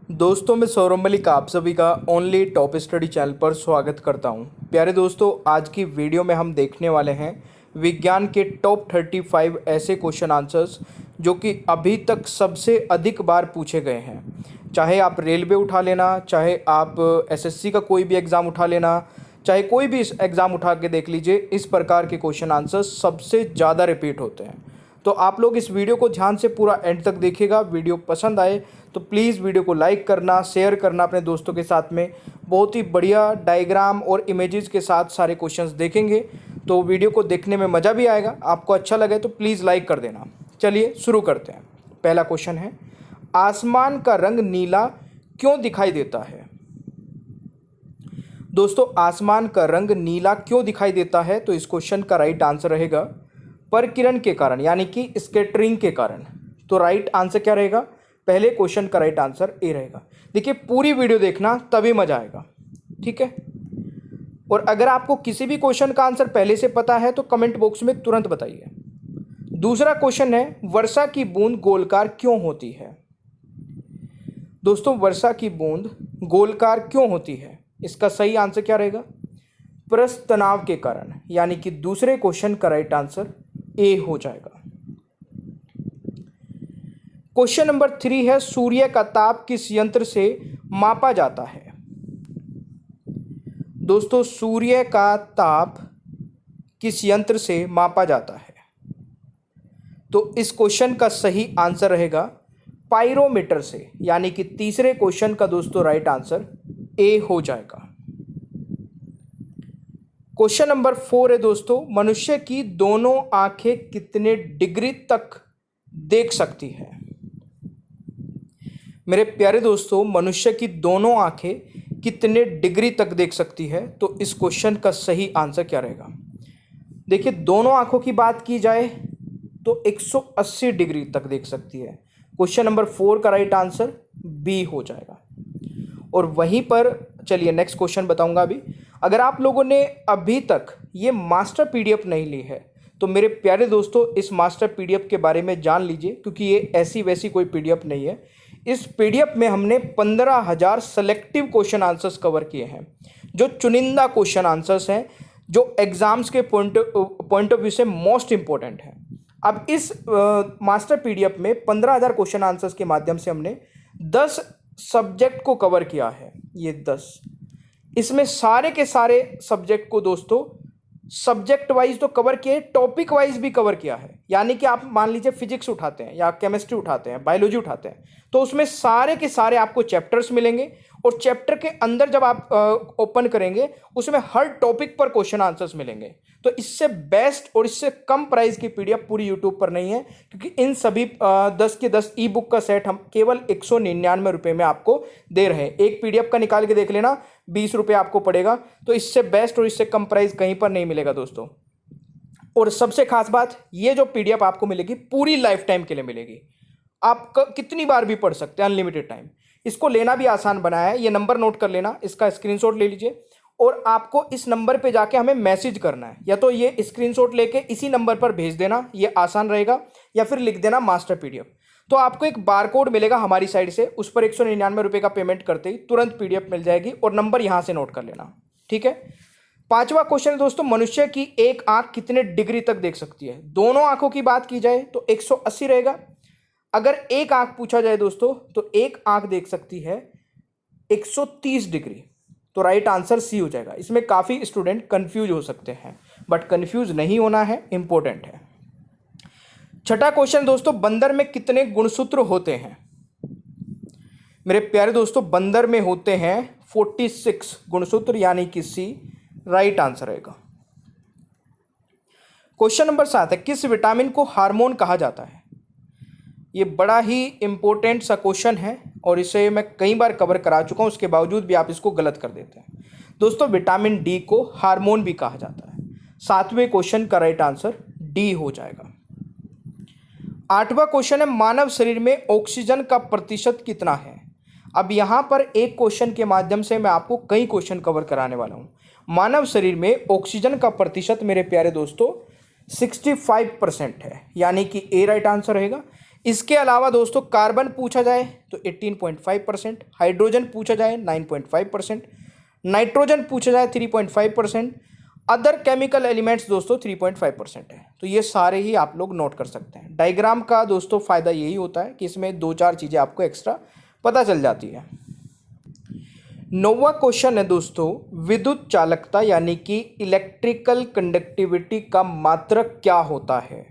दोस्तों मैं सौरभ मलिक आप सभी का ओनली टॉप स्टडी चैनल पर स्वागत करता हूं। प्यारे दोस्तों, आज की वीडियो में हम देखने वाले हैं विज्ञान के टॉप 35 ऐसे क्वेश्चन आंसर्स जो कि अभी तक सबसे अधिक बार पूछे गए हैं। चाहे आप रेलवे उठा लेना, चाहे आप एसएससी का कोई भी एग्ज़ाम उठा लेना, चाहे कोई भी एग्ज़ाम उठा के देख लीजिए, इस प्रकार के क्वेश्चन आंसर्स सबसे ज़्यादा रिपीट होते हैं। तो आप लोग इस वीडियो को ध्यान से पूरा एंड तक देखिएगा। वीडियो पसंद आए तो प्लीज़ वीडियो को लाइक करना, शेयर करना अपने दोस्तों के साथ में। बहुत ही बढ़िया डायग्राम और इमेजेस के साथ सारे क्वेश्चंस देखेंगे तो वीडियो को देखने में मज़ा भी आएगा। आपको अच्छा लगे तो प्लीज़ लाइक कर देना। चलिए शुरू करते हैं। पहला क्वेश्चन है, आसमान का रंग नीला क्यों दिखाई देता है? दोस्तों, आसमान का रंग नीला क्यों दिखाई देता है? तो इस क्वेश्चन का राइट आंसर रहेगा परकिरण के कारण, यानी कि स्कैटरिंग के कारण। तो राइट आंसर क्या रहेगा? पहले क्वेश्चन का राइट आंसर ए रहेगा। देखिए, पूरी वीडियो देखना तभी मजा आएगा, ठीक है। और अगर आपको किसी भी क्वेश्चन का आंसर पहले से पता है तो कमेंट बॉक्स में तुरंत बताइए। दूसरा क्वेश्चन है, वर्षा की बूंद गोलकार क्यों होती है? दोस्तों, वर्षा की बूंद गोलकार क्यों होती है? इसका सही आंसर क्या रहेगा? पृष्ठ तनाव के कारण, यानी कि दूसरे क्वेश्चन का राइट आंसर ए हो जाएगा। क्वेश्चन नंबर 3 है, सूर्य का ताप किस यंत्र से मापा जाता है? दोस्तों, सूर्य का ताप किस यंत्र से मापा जाता है? तो इस क्वेश्चन का सही आंसर रहेगा पाइरोमीटर से, यानी कि तीसरे क्वेश्चन का दोस्तों राइट आंसर ए हो जाएगा। क्वेश्चन नंबर 4 है दोस्तों, मनुष्य की दोनों आंखें कितने डिग्री तक देख सकती है? मेरे प्यारे दोस्तों, मनुष्य की दोनों आंखें कितने डिग्री तक देख सकती है? तो इस क्वेश्चन का सही आंसर क्या रहेगा? देखिए, दोनों आंखों की बात की जाए तो 180 डिग्री तक देख सकती है। क्वेश्चन नंबर 4 का राइट आंसर बी हो जाएगा। और वहीं पर चलिए नेक्स्ट क्वेश्चन बताऊंगा अभी। अगर आप लोगों ने अभी तक ये मास्टर पीडीएफ नहीं ली है तो मेरे प्यारे दोस्तों, इस मास्टर पीडीएफ के बारे में जान लीजिए, क्योंकि ये ऐसी वैसी कोई पीडीएफ नहीं है। इस पीडीएफ में हमने 15,000 सेलेक्टिव क्वेश्चन आंसर्स कवर किए हैं, जो चुनिंदा क्वेश्चन आंसर्स हैं, जो एग्जाम्स के पॉइंट ऑफ व्यू से मोस्ट इंपॉर्टेंट है। अब इस मास्टर पीडीएफ में 15,000 क्वेश्चन आंसर्स के माध्यम से हमने 10 सब्जेक्ट को कवर किया है। ये 10, इसमें सारे के सारे सब्जेक्ट को दोस्तों सब्जेक्ट वाइज तो कवर किए, टॉपिक वाइज भी कवर किया है। यानी कि आप मान लीजिए फिजिक्स उठाते हैं या केमिस्ट्री उठाते हैं, बायोलॉजी उठाते हैं, तो उसमें सारे के सारे आपको चैप्टर्स मिलेंगे। और चैप्टर के अंदर जब आप ओपन करेंगे उसमें हर टॉपिक पर क्वेश्चन आंसर्स मिलेंगे। तो इससे बेस्ट और इससे कम प्राइस की पीडीएफ पूरी यूट्यूब पर नहीं है, क्योंकि इन सभी 10 के 10 ई बुक का सेट हम केवल 199 रुपये में आपको दे रहे हैं। एक पीडीएफ का निकाल के देख लेना, 20 रुपये आपको पड़ेगा। तो इससे बेस्ट और इससे कम प्राइस कहीं पर नहीं मिलेगा दोस्तों। और सबसे खास बात, ये जो पीडीएफ आपको मिलेगी पूरी लाइफ टाइम के लिए मिलेगी। आप कितनी बार भी पढ़ सकते हैं, अनलिमिटेड टाइम। इसको लेना भी आसान बनाया है। ये नंबर नोट कर लेना, इसका स्क्रीनशॉट ले लीजिए और आपको इस नंबर पे जाके हमें मैसेज करना है। या तो ये स्क्रीनशॉट लेके इसी नंबर पर भेज देना, ये आसान रहेगा, या फिर लिख देना मास्टर पीडीएफ। तो आपको एक बारकोड मिलेगा हमारी साइड से, उस पर 199 रुपये का पेमेंट करते ही तुरंत पीडीएफ मिल जाएगी। और नंबर यहाँ से नोट कर लेना, ठीक है। 5वां क्वेश्चन है दोस्तों, मनुष्य की एक आंख कितने डिग्री तक देख सकती है? दोनों आंखों की बात की जाए तो 180 रहेगा। अगर एक आंख पूछा जाए दोस्तों तो एक आंख देख सकती है 130 डिग्री। तो राइट आंसर सी हो जाएगा। इसमें काफ़ी स्टूडेंट कंफ्यूज हो सकते हैं, बट कंफ्यूज नहीं होना है, इंपॉर्टेंट है। 6वां क्वेश्चन दोस्तों, बंदर में कितने गुणसूत्र होते हैं? मेरे प्यारे दोस्तों, बंदर में होते हैं 46 गुणसूत्र, यानी कि सी राइट आंसर रहेगा। क्वेश्चन नंबर 7 है, किस विटामिन को हार्मोन कहा जाता है? ये बड़ा ही इंपॉर्टेंट सा क्वेश्चन है और इसे मैं कई बार कवर करा चुका हूं, उसके बावजूद भी आप इसको गलत कर देते हैं। दोस्तों, विटामिन डी को हार्मोन भी कहा जाता है। 7वें क्वेश्चन का राइट आंसर डी हो जाएगा। 8वां क्वेश्चन है, मानव शरीर में ऑक्सीजन का प्रतिशत कितना है? अब यहां पर एक क्वेश्चन के माध्यम से मैं आपको कई क्वेश्चन कवर कराने वाला हूं। मानव शरीर में ऑक्सीजन का प्रतिशत मेरे प्यारे दोस्तों 65% है, यानी कि ए राइट आंसर रहेगा। इसके अलावा दोस्तों कार्बन पूछा जाए तो 18.5%, हाइड्रोजन पूछा जाए 9.5%, नाइट्रोजन पूछा जाए 3.5%, अदर केमिकल एलिमेंट्स दोस्तों 3.5% है। तो ये सारे ही आप लोग नोट कर सकते हैं। डायग्राम का दोस्तों फ़ायदा यही होता है कि इसमें 2-4 चीज़ें आपको एक्स्ट्रा पता चल जाती है। 9वां क्वेश्चन है दोस्तों, विद्युत चालकता यानी कि इलेक्ट्रिकल कंडक्टिविटी का मात्रक क्या होता है।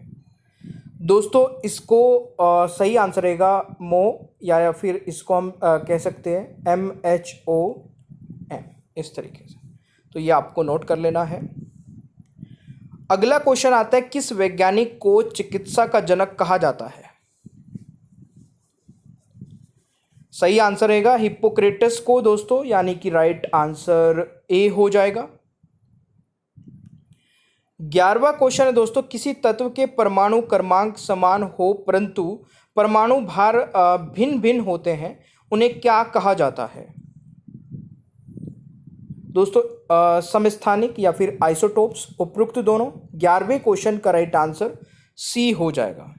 दोस्तों इसको सही आंसर रहेगा मो, या फिर इसको हम कह सकते हैं MHOM, इस तरीके से। तो ये आपको नोट कर लेना है। अगला क्वेश्चन आता है, किस वैज्ञानिक को चिकित्सा का जनक कहा जाता है। सही आंसर रहेगा हिप्पोक्रेटस को दोस्तों, यानी कि राइट आंसर ए हो जाएगा। 11वां क्वेश्चन है दोस्तों, किसी तत्व के परमाणु क्रमांक समान हो परंतु परमाणु भार भिन्न भिन्न होते हैं, उन्हें क्या कहा जाता है। दोस्तों समस्थानिक या फिर आइसोटोप्स, उपरोक्त दोनों। 11वें क्वेश्चन का राइट आंसर सी हो जाएगा।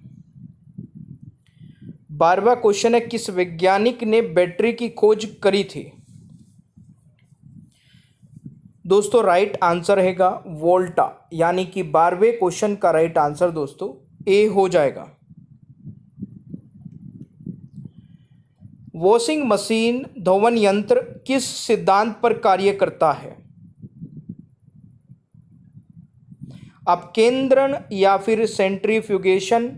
12वां क्वेश्चन है, किस वैज्ञानिक ने बैटरी की खोज करी थी। दोस्तों राइट आंसर रहेगा वोल्टा, यानी कि 12वें क्वेश्चन का राइट आंसर दोस्तों ए हो जाएगा। वॉशिंग मशीन धोवन यंत्र किस सिद्धांत पर कार्य करता है। अपकेंद्रण या फिर सेंट्रीफ्यूगेशन,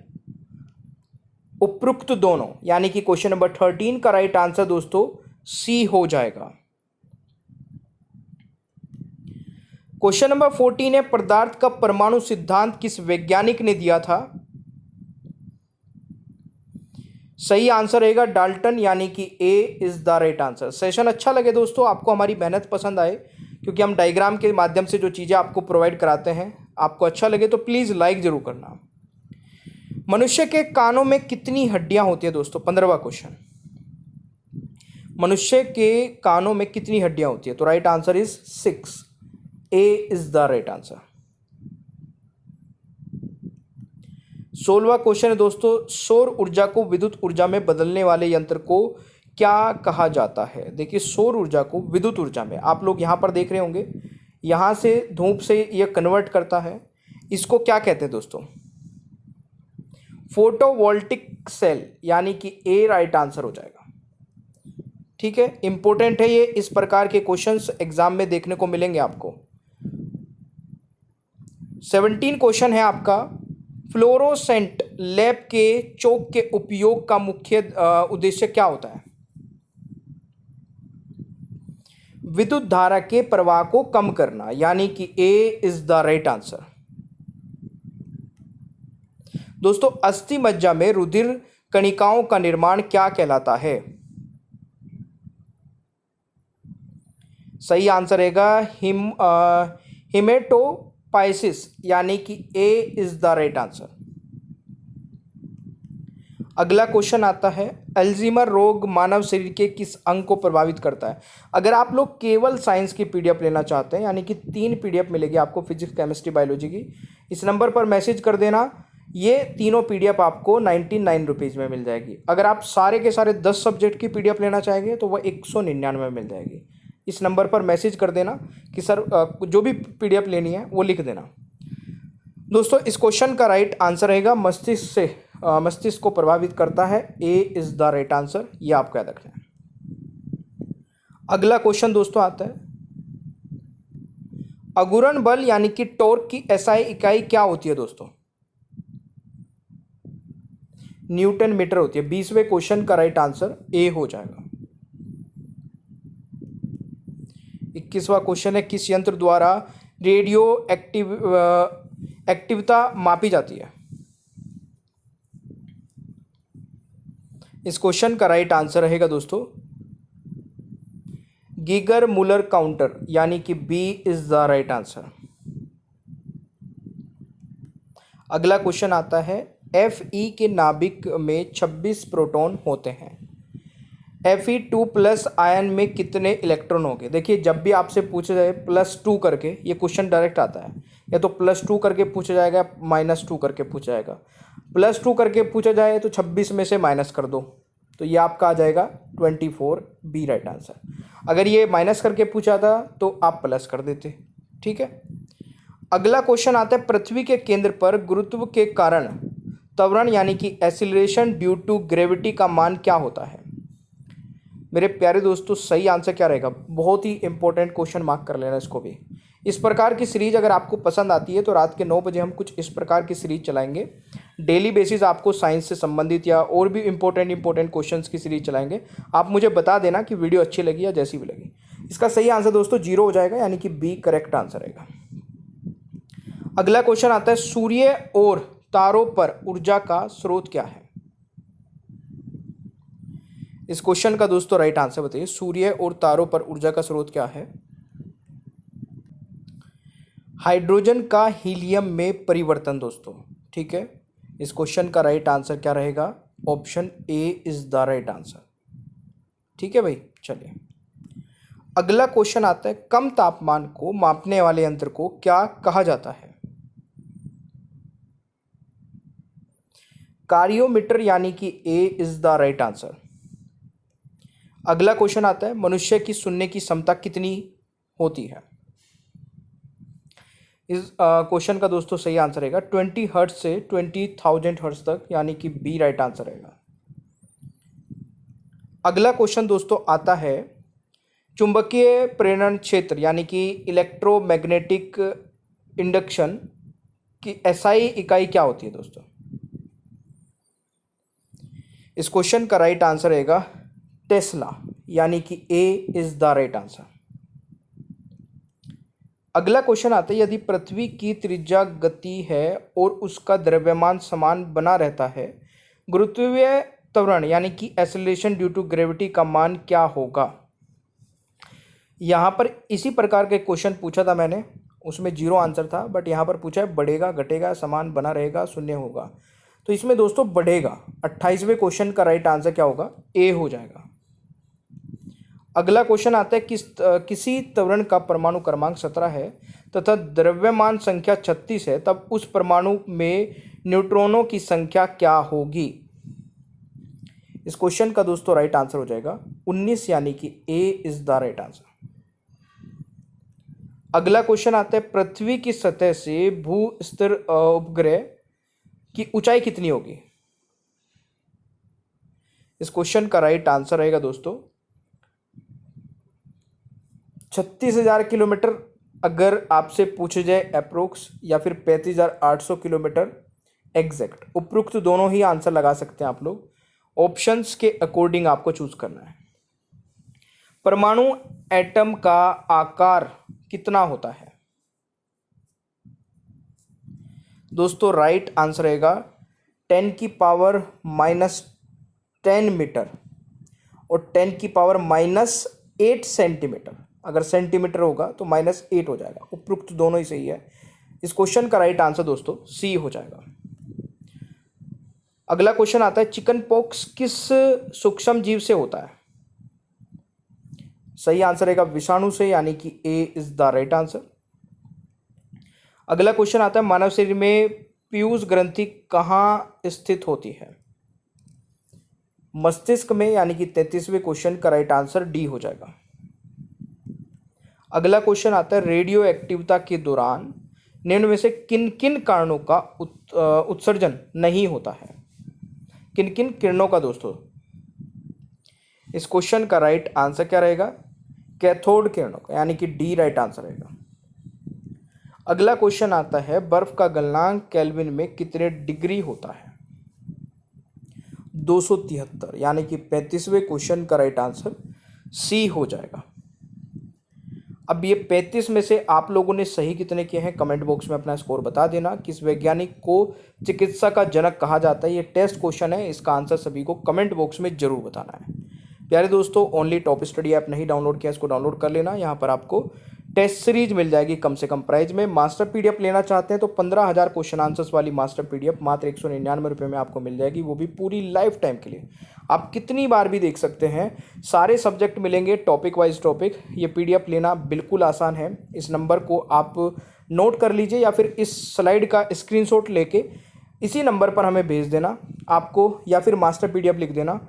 उपरोक्त दोनों, यानी कि क्वेश्चन नंबर 13 का राइट आंसर दोस्तों सी हो जाएगा। क्वेश्चन नंबर 14 है, पदार्थ का परमाणु सिद्धांत किस वैज्ञानिक ने दिया था। सही आंसर रहेगा डाल्टन, यानी कि A is the right answer. Session अच्छा लगे दोस्तों, आपको हमारी मेहनत पसंद आए, क्योंकि हम डायग्राम के माध्यम से जो चीज़ें आपको प्रोवाइड कराते हैं, आपको अच्छा लगे तो प्लीज़ लाइक जरूर करना। मनुष्य के कानों में कितनी हड्डियां होती है दोस्तों। 15वां क्वेश्चन, मनुष्य के कानों में कितनी हड्डियां होती है। तो right answer is 6, A is the right answer. 16वां क्वेश्चन है दोस्तों, सौर ऊर्जा को विद्युत ऊर्जा में बदलने वाले यंत्र को क्या कहा जाता है। देखिए सौर ऊर्जा को विद्युत ऊर्जा में, आप लोग यहां पर देख रहे होंगे, यहां से धूप से यह कन्वर्ट करता है, इसको क्या कहते हैं दोस्तों। फोटोवोल्टिक सेल, यानी कि ए राइट आंसर हो जाएगा। ठीक है, इंपॉर्टेंट है ये, इस प्रकार के क्वेश्चंस एग्जाम में देखने को मिलेंगे आपको। 17 क्वेश्चन है आपका, फ्लोरोसेंट लैंप के चौक के उपयोग का मुख्य उद्देश्य क्या होता है। विद्युत धारा के प्रवाह को कम करना, यानी कि A is the right answer. दोस्तों अस्थि मज्जा में रुधिर कणिकाओं का निर्माण क्या कहलाता है। सही आंसर रहेगा हिमेटोपाइसिस, यानी कि A is the right answer. अगला क्वेश्चन आता है, अल्जीमर रोग मानव शरीर के किस अंग को प्रभावित करता है। अगर आप लोग केवल साइंस की पीडीएफ लेना चाहते हैं, यानी कि 3 पीडीएफ मिलेगी आपको, फिजिक्स केमिस्ट्री बायोलॉजी की, इस नंबर पर मैसेज कर देना। ये तीनों पीडीएफ आपको 99 रुपीज़ में मिल जाएगी। अगर आप सारे के सारे 10 सब्जेक्ट की पीडीएफ लेना चाहेंगे तो वह 199 में मिल जाएगी। इस नंबर पर मैसेज कर देना कि सर जो भी पीडीएफ लेनी है वो लिख देना। दोस्तों इस क्वेश्चन का राइट आंसर रहेगा मस्तिष्क को प्रभावित करता है, ए इज द राइट आंसर, ये आपको याद रखना है। अगला क्वेश्चन दोस्तों आता है, अघूर्ण बल यानी कि टॉर्क की एसआई इकाई क्या होती है दोस्तों। न्यूटन मीटर होती है। 20वें क्वेश्चन का राइट आंसर ए हो जाएगा। 21वां क्वेश्चन है, किस यंत्र द्वारा रेडियो एक्टिविता मापी जाती है। इस क्वेश्चन का राइट आंसर रहेगा दोस्तों गीगर मुलर काउंटर, यानी कि B is the right answer. अगला क्वेश्चन आता है, Fe के नाभिक में 26 प्रोटॉन होते हैं। Fe2 प्लस आयन में कितने इलेक्ट्रॉन होंगे। देखिए जब भी आपसे पूछा जाए +2 करके, ये क्वेश्चन डायरेक्ट आता है, या तो +2 करके पूछा जाएगा, -2 करके पूछा जाएगा। +2 करके पूछा जाए तो 26 में से माइनस कर दो, तो ये आपका आ जाएगा 24, बी राइट आंसर। अगर ये माइनस करके पूछा था तो आप प्लस कर देते। ठीक है, अगला क्वेश्चन आता है, पृथ्वी के केंद्र पर गुरुत्व के कारण त्वरण यानी कि एक्सीलरेशन ड्यू टू ग्रेविटी का मान क्या होता है। मेरे प्यारे दोस्तों सही आंसर क्या रहेगा, बहुत ही इंपॉर्टेंट क्वेश्चन, मार्क कर लेना इसको भी। इस प्रकार की सीरीज अगर आपको पसंद आती है तो रात के 9 बजे हम कुछ इस प्रकार की सीरीज चलाएंगे। डेली बेसिस आपको साइंस से संबंधित या और भी इंपॉर्टेंट क्वेश्चंस की सीरीज चलाएंगे। आप मुझे बता देना कि वीडियो अच्छी लगी या जैसी भी लगी। इसका सही आंसर दोस्तों 0 हो जाएगा, यानी कि बी करेक्ट आंसर रहेगा। अगला क्वेश्चन आता है, सूर्य और तारों पर ऊर्जा का स्रोत क्या है। इस क्वेश्चन का दोस्तों राइट आंसर बताइए, सूर्य और तारों पर ऊर्जा का स्रोत क्या है। हाइड्रोजन का हीलियम में परिवर्तन दोस्तों। ठीक है, इस क्वेश्चन का राइट आंसर क्या रहेगा, option A is the right answer. ठीक है भाई, चलिए अगला क्वेश्चन आता है, कम तापमान को मापने वाले यंत्र को क्या कहा जाता है। कार्योमीटर, यानी कि A is the right answer. अगला क्वेश्चन आता है, मनुष्य की सुनने की क्षमता कितनी होती है। इस क्वेश्चन का दोस्तों सही आंसर रहेगा 20 हर्ट्ज से 20,000 हर्ट्ज तक, यानी कि बी राइट आंसर रहेगा। अगला क्वेश्चन दोस्तों आता है, चुंबकीय प्रेरण क्षेत्र यानी कि इलेक्ट्रोमैग्नेटिक इंडक्शन की एसआई इकाई क्या होती है दोस्तों। इस क्वेश्चन का राइट आंसर रहेगा टेस्ला, यानी कि A is the right answer. अगला क्वेश्चन आता है, यदि पृथ्वी की त्रिज्या गति है और उसका द्रव्यमान समान बना रहता है, गुरुत्वीय त्वरण यानी कि एक्सेलरेशन ड्यू टू ग्रेविटी का मान क्या होगा। यहाँ पर इसी प्रकार के क्वेश्चन पूछा था मैंने, उसमें 0 आंसर था, बट यहाँ पर पूछा है बढ़ेगा, घटेगा, समान बना रहेगा, शून्य होगा। तो इसमें दोस्तों बढ़ेगा। 28वें क्वेश्चन का राइट आंसर क्या होगा, ए हो जाएगा। अगला क्वेश्चन आता है, किसी त्वरण का परमाणु क्रमांक 17 है तथा द्रव्यमान संख्या 36 है, तब उस परमाणु में न्यूट्रॉनों की संख्या क्या होगी। इस क्वेश्चन का दोस्तों राइट आंसर हो जाएगा 19, यानी कि A is the right answer. अगला क्वेश्चन आता है, पृथ्वी की सतह से भू स्थिर उपग्रह की ऊंचाई कितनी होगी। इस क्वेश्चन का राइट आंसर रहेगा दोस्तों 36,000 किलोमीटर अगर आपसे पूछे जाए अप्रोक्स, या फिर 35,800 किलोमीटर एग्जैक्ट। उपरोक्त दोनों ही आंसर लगा सकते हैं आप लोग, ऑप्शंस के अकॉर्डिंग आपको चूज करना है। परमाणु एटम का आकार कितना होता है दोस्तों। राइट आंसर रहेगा 10⁻⁻10 मीटर और 10⁻⁻8 सेंटीमीटर। अगर सेंटीमीटर होगा तो -8 हो जाएगा। उपरोक्त दोनों ही सही है। इस क्वेश्चन का राइट आंसर दोस्तों सी हो जाएगा। अगला क्वेश्चन आता है, चिकन पॉक्स किस सूक्ष्म जीव से होता है। सही आंसर रहेगा विषाणु से, यानी कि A is the right answer. अगला क्वेश्चन आता है, मानव शरीर में पीयूष ग्रंथि कहाँ स्थित होती है। मस्तिष्क में, यानी कि 33वें क्वेश्चन का राइट आंसर डी हो जाएगा। अगला क्वेश्चन आता है, रेडियो एक्टिविटी के दौरान निम्न में से किन किन कारणों का उत्सर्जन नहीं होता है। किन किन किरणों का दोस्तों। इस क्वेश्चन का राइट आंसर क्या रहेगा, कैथोड किरणों का, यानी कि डी राइट आंसर रहेगा। अगला क्वेश्चन आता है, बर्फ का गलनांक केल्विन में कितने डिग्री होता है। 273, यानी कि 35वें क्वेश्चन का राइट आंसर सी हो जाएगा। अब ये 35 में से आप लोगों ने सही कितने किए हैं, कमेंट बॉक्स में अपना स्कोर बता देना। किस वैज्ञानिक को चिकित्सा का जनक कहा जाता है, ये टेस्ट क्वेश्चन है, इसका आंसर सभी को कमेंट बॉक्स में जरूर बताना है। प्यारे दोस्तों, ओनली टॉप स्टडी ऐप नहीं डाउनलोड किया, इसको डाउनलोड कर लेना। यहाँ पर आपको टेस्ट सीरीज मिल जाएगी कम से कम प्राइस में। मास्टर पीडीएफ लेना चाहते हैं तो 15,000 क्वेश्चन आंसर्स वाली मास्टर पीडीएफ मात्र 199 रुपये में आपको मिल जाएगी, वो भी पूरी लाइफ टाइम के लिए। आप कितनी बार भी देख सकते हैं, सारे सब्जेक्ट मिलेंगे टॉपिक वाइज टॉपिक। ये पीडीएफ लेना बिल्कुल आसान है। इस नंबर को आप नोट कर लीजिए या फिर इस स्लाइड का स्क्रीनशॉट लेके इसी नंबर पर हमें भेज देना आपको, या फिर मास्टर पीडीएफ लिख देना,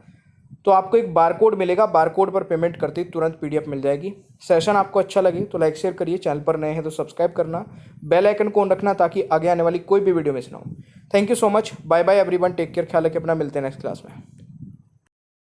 तो आपको एक बारकोड मिलेगा। बारकोड पर पेमेंट करते ही तुरंत पीडीएफ मिल जाएगी। सेशन आपको अच्छा लगे तो लाइक शेयर करिए, चैनल पर नए हैं तो सब्सक्राइब करना, बेल आइकन को ऑन रखना ताकि आगे आने वाली कोई भी वीडियो मिस ना हो। Thank you so much, bye bye everyone, take care, ख्याल रखिए अपना, मिलते हैं नेक्स्ट क्लास में।